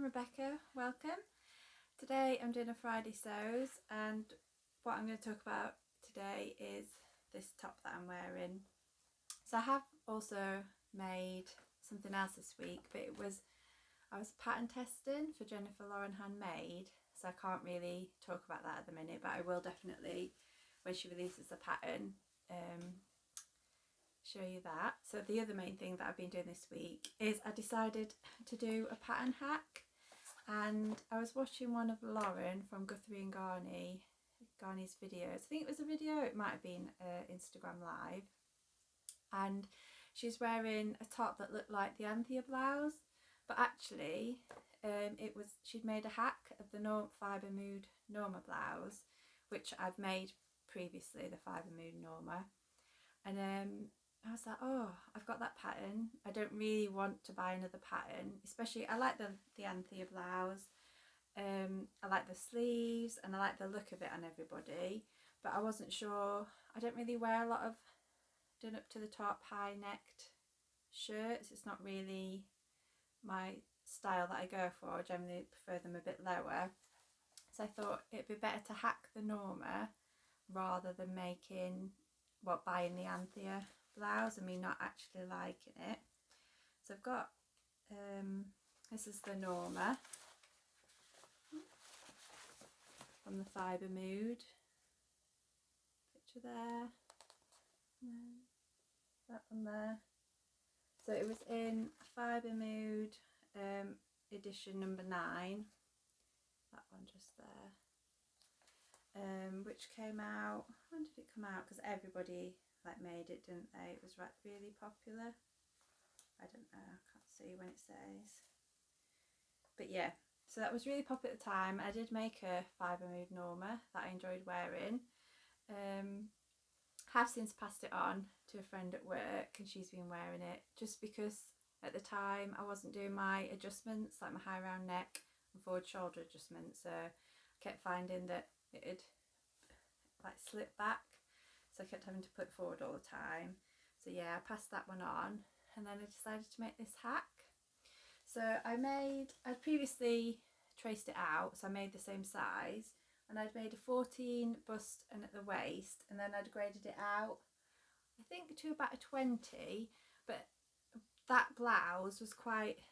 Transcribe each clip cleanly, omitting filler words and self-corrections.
I'm Rebecca, welcome. Today I'm doing a Friday sews, and what I'm going to talk about today is this top that I'm wearing. So I have also made something else this week, but I was pattern testing for Jennifer Lauren Handmade, so I can't really talk about that at the minute, but I will definitely, when she releases the pattern, show you that. So the other main thing that I've been doing this week is I decided to do a pattern hack, and I was watching one of Lauren from Guthrie and Ghani's videos. I think it was a video, it might have been Instagram live, and she's wearing a top that looked like the Anthea blouse, but actually she'd made a hack of the Fibremood Norma blouse, which I've made previously, the Fibremood Norma, and I was like, oh, I've got that pattern. I don't really want to buy another pattern, especially I like the Anthea blouse. I like the sleeves and I like the look of it on everybody, but I wasn't sure. I don't really wear a lot of done up to the top high necked shirts. It's not really my style that I go for. I generally prefer them a bit lower. So I thought it'd be better to hack the Norma rather than buying the Anthea blouse and me not actually liking it. So I've got this is the Norma from the Fibremood, picture there, that one there. So it was in Fibremood edition number 9, that one just there, which came out, when did it come out? Because everybody made it, didn't they? It was really popular. I don't know, I can't see when it says, but yeah, so that was really popular at the time. I did make a Fibremood Norma that I enjoyed wearing. Have since passed it on to a friend at work, and she's been wearing it just because at the time I wasn't doing my adjustments, like my high round neck and forward shoulder adjustments, so I kept finding that it'd slip back, so I kept having to put it forward all the time. So yeah, I passed that one on, and then I decided to make this hack. So I'd previously traced it out, so I made the same size, and I'd made a 14 bust and at the waist, and then I'd graded it out, I think, to about a 20, but that blouse was quite,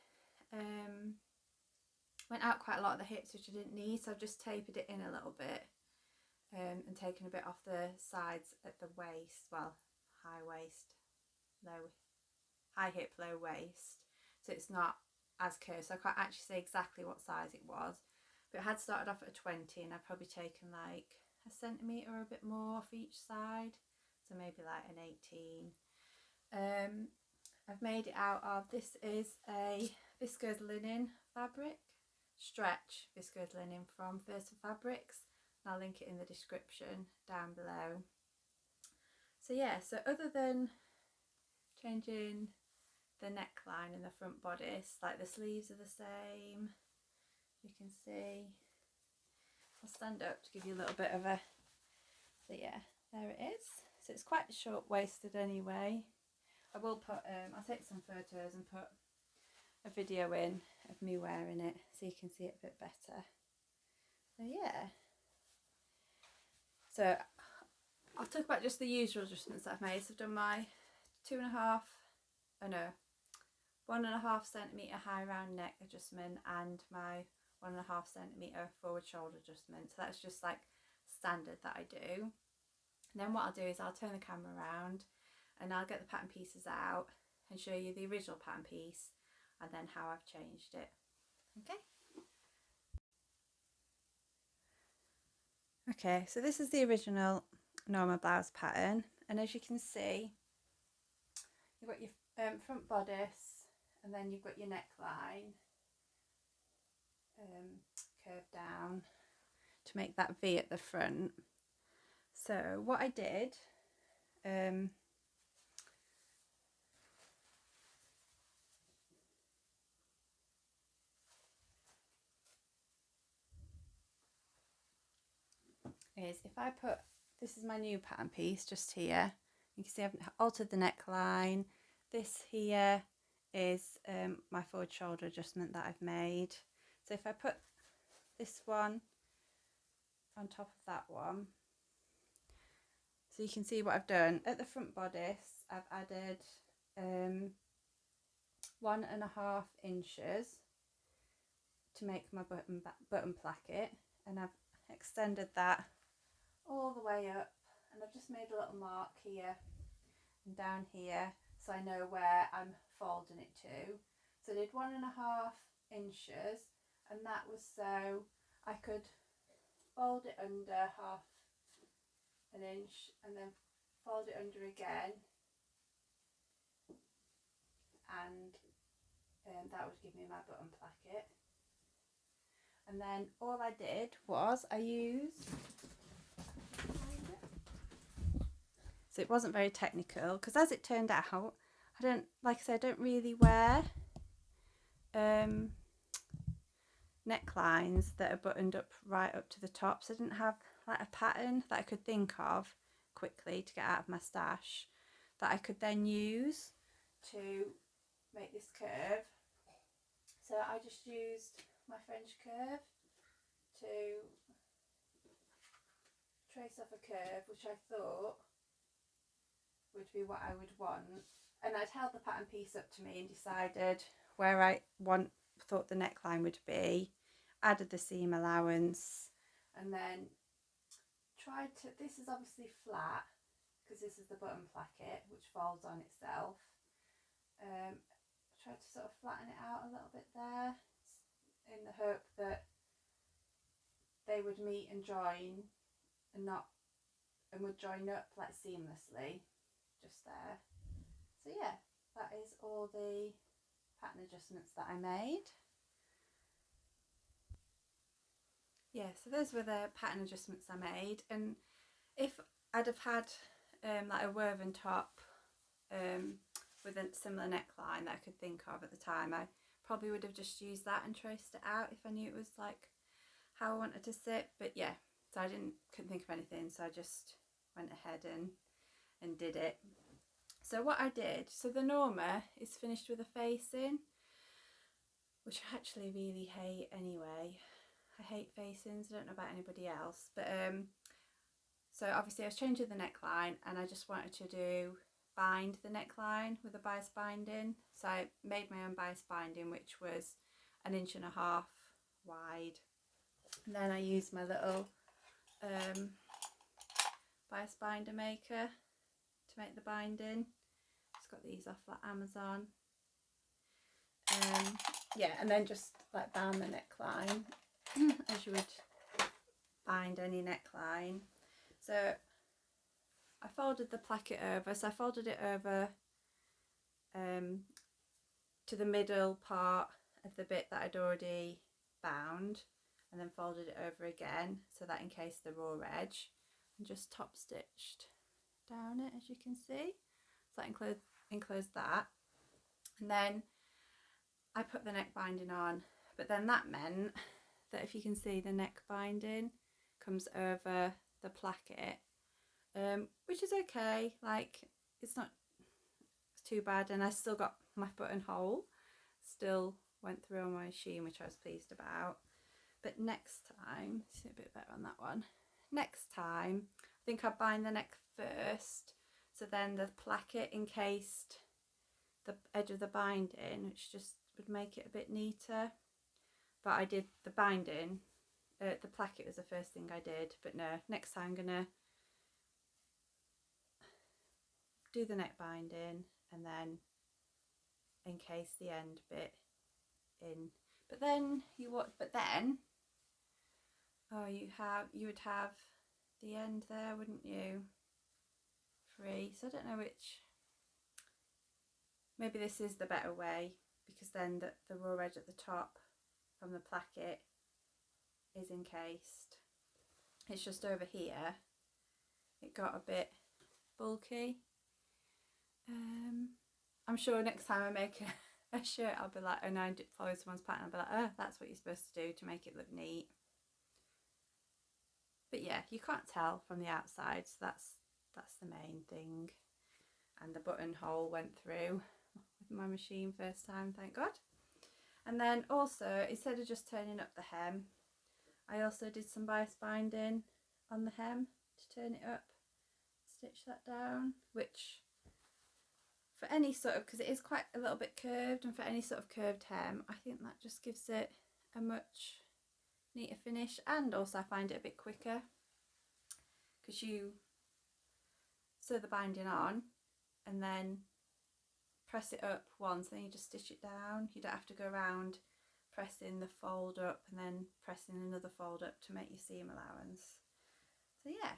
went out quite a lot at the hips, which I didn't need, so I've just tapered it in a little bit. And taken a bit off the sides at the waist, well, high waist, high hip, low waist, so it's not as curved, so I can't actually say exactly what size it was, but it had started off at a 20, and I've probably taken like a centimetre or a bit more off each side, so maybe like an 18. I've made it out of, this is a viscose linen fabric, stretch viscose linen from First Fabrics. I'll link it in the description down below. So yeah, so other than changing the neckline and the front bodice, like the sleeves are the same, you can see. I'll stand up to give you a little bit of a, so yeah, there it is. So it's quite short waisted anyway. I will put, I'll take some photos and put a video in of me wearing it so you can see it a bit better. So yeah. So I'll talk about just the usual adjustments that I've made. So I've done my 1.5 centimetre high round neck adjustment and my 1.5 centimetre forward shoulder adjustment. So that's just like standard that I do. And then what I'll do is I'll turn the camera around and I'll get the pattern pieces out and show you the original pattern piece and then how I've changed it. Okay. Okay, so this is the original Norma blouse pattern, and as you can see, you've got your front bodice, and then you've got your neckline curved down to make that V at the front. So what I did, is if I put, this is my new pattern piece just here, you can see I've altered the neckline. This here is my forward shoulder adjustment that I've made. So if I put this one on top of that one, so you can see what I've done. At the front bodice, I've added 1.5 inches to make my button placket, and I've extended that all the way up, and I've just made a little mark here and down here so I know where I'm folding it to. So I did 1.5 inches, and that was so I could fold it under 1/2 inch and then fold it under again, and that would give me my button placket. And then all I did was I used, so it wasn't very technical because as it turned out, I don't, like I said, I don't really wear necklines that are buttoned up right up to the top, so I didn't have like a pattern that I could think of quickly to get out of my stash that I could then use to make this curve. So I just used my French curve to trace off a curve which I thought would be what I would want, and I'd held the pattern piece up to me and decided where I thought the neckline would be, added the seam allowance, and then tried to, this is obviously flat because this is the button placket which folds on itself. Tried to sort of flatten it out a little bit there in the hope that they would meet and join and would join up like seamlessly just there. So yeah, that is all the pattern adjustments that I made. Yeah, so those were the pattern adjustments I made, and if I'd have had like a woven top with a similar neckline that I could think of at the time, I probably would have just used that and traced it out if I knew it was like how I wanted to sit. But yeah, so I couldn't think of anything, so I just went ahead and did it. So what I did, so the Norma is finished with a facing, which I actually really hate anyway. I hate facings, I don't know about anybody else, but so obviously I was changing the neckline and I just wanted to bind the neckline with a bias binding. So I made my own bias binding, which was 1.5 inches wide, and then I used my little bias binder maker to make the binding. Just got these off like Amazon. Yeah, and then just like bound the neckline as you would bind any neckline. So I folded the placket over, so I folded it over to the middle part of the bit that I'd already bound, and then folded it over again so that encased the raw edge, and just top stitched down it, as you can see. So that enclosed that, and then I put the neck binding on, but then that meant that, if you can see, the neck binding comes over the placket, which is okay, like it's not too bad, and I still got my buttonhole, still went through on my machine, which I was pleased about. But next time, see a bit better on that one, next time I think I'll bind the neck first, so then the placket encased the edge of the binding, which just would make it a bit neater. But I did the binding, the placket was the first thing I did, but no, next time I'm gonna do the neck binding and then encase the end bit in. But then you would have the end there, wouldn't you? Free. So I don't know which. Maybe this is the better way, because then the raw edge at the top from the placket is encased. It's just over here it got a bit bulky. I'm sure next time I make a shirt, I'll be like, and I follow someone's pattern, I'll be like, oh, that's what you're supposed to do to make it look neat. But yeah, you can't tell from the outside, so that's the main thing. And the buttonhole went through with my machine first time, thank God. And then also, instead of just turning up the hem, I also did some bias binding on the hem to turn it up, stitch that down, which for any sort of, because it is quite a little bit curved, and for any sort of curved hem, I think that just gives it a much neater finish. And also I find it a bit quicker because you sew the binding on and then press it up once, then you just stitch it down. You don't have to go around pressing the fold up and then pressing another fold up to make your seam allowance. So yeah,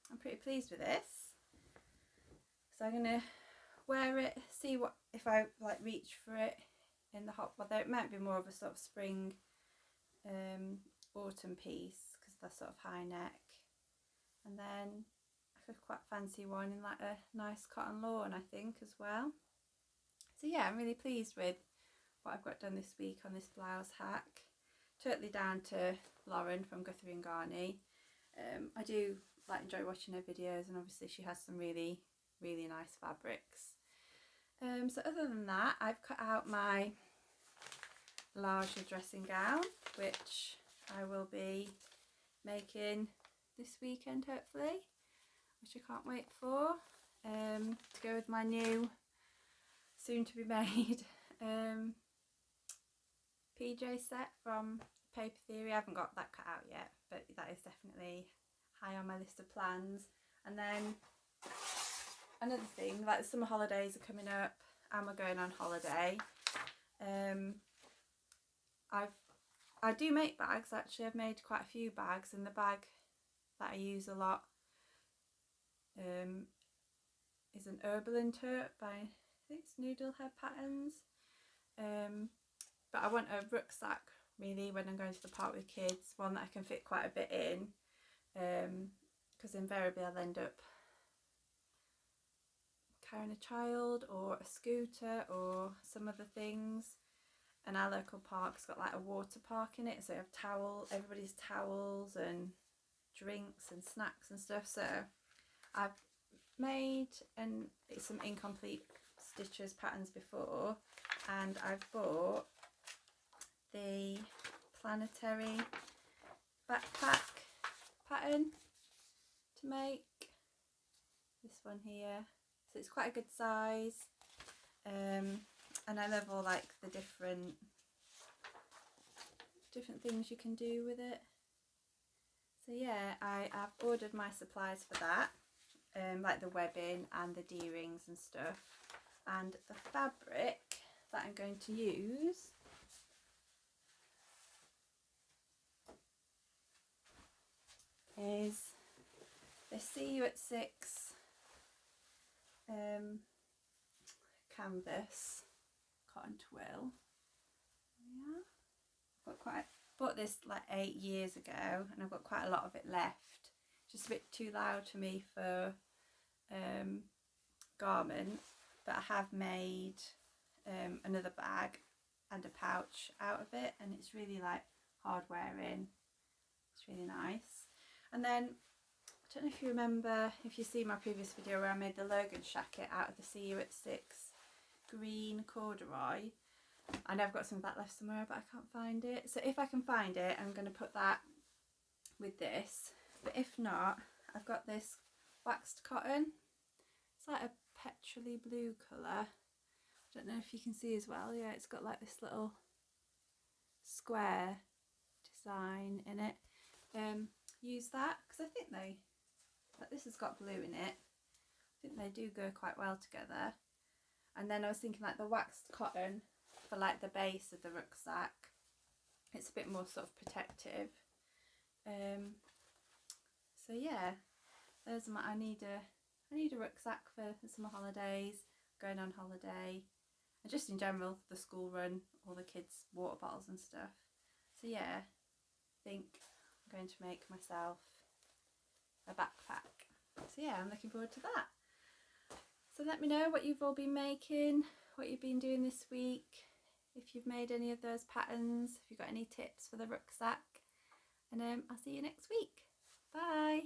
I'm pretty pleased with this. So I'm gonna wear it, see what if I like reach for it in the hot weather. It might be more of a sort of spring autumn piece because they're sort of high neck, and then I could quite fancy one in like a nice cotton lawn, I think, as well. So yeah, I'm really pleased with what I've got done this week on this blouse hack. Totally down to Lauren from Guthrie and Ghani. I do like enjoy watching her videos, and obviously she has some really nice fabrics. So other than that, I've cut out my larger dressing gown, which I will be making this weekend hopefully, which I can't wait for, to go with my new soon to be made PJ set from Paper Theory. I haven't got that cut out yet, but that is definitely high on my list of plans. And then another thing, like the summer holidays are coming up and we're going on holiday. I do make bags actually. I've made quite a few bags, and the bag that I use a lot is an Herbal tote by, I think it's Noodlehead Patterns. But I want a rucksack really when I'm going to the park with kids, one that I can fit quite a bit in, because invariably I'll end up carrying a child or a scooter or some other things. And our local park's got like a water park in it, so you have everybody's towels and drinks and snacks and stuff. So I've made some incomplete stitches patterns before, and I've bought the planetary backpack pattern to make, this one here. So it's quite a good size, and I love all like the different things you can do with it. So yeah, I've ordered my supplies for that, like the webbing and the D-rings and stuff, and the fabric that I'm going to use is the See You at 6 canvas cotton twill. Yeah, bought this like 8 years ago, and I've got quite a lot of it left. Just a bit too loud for me for garments, but I have made another bag and a pouch out of it, and it's really like hard wearing. It's really nice. And then I don't know if you remember, if you see my previous video where I made the Logan jacket out of the See You at 6 green corduroy. I know I've got some of that left somewhere, but I can't find it. So if I can find it, I'm going to put that with this. But if not, I've got this waxed cotton. It's like a petrol blue colour. I don't know if you can see as well. Yeah, it's got like this little square design in it. Use that because I think this has got blue in it. I think they do go quite well together. And then I was thinking like the waxed cotton for like the base of the rucksack. It's a bit more sort of protective. So yeah, those are I need a rucksack for the summer holidays, going on holiday, and just in general the school run, all the kids' water bottles and stuff. So yeah, I think I'm going to make myself a backpack. So yeah, I'm looking forward to that. So let me know what you've all been making, what you've been doing this week, if you've made any of those patterns, if you've got any tips for the rucksack, and I'll see you next week. Bye!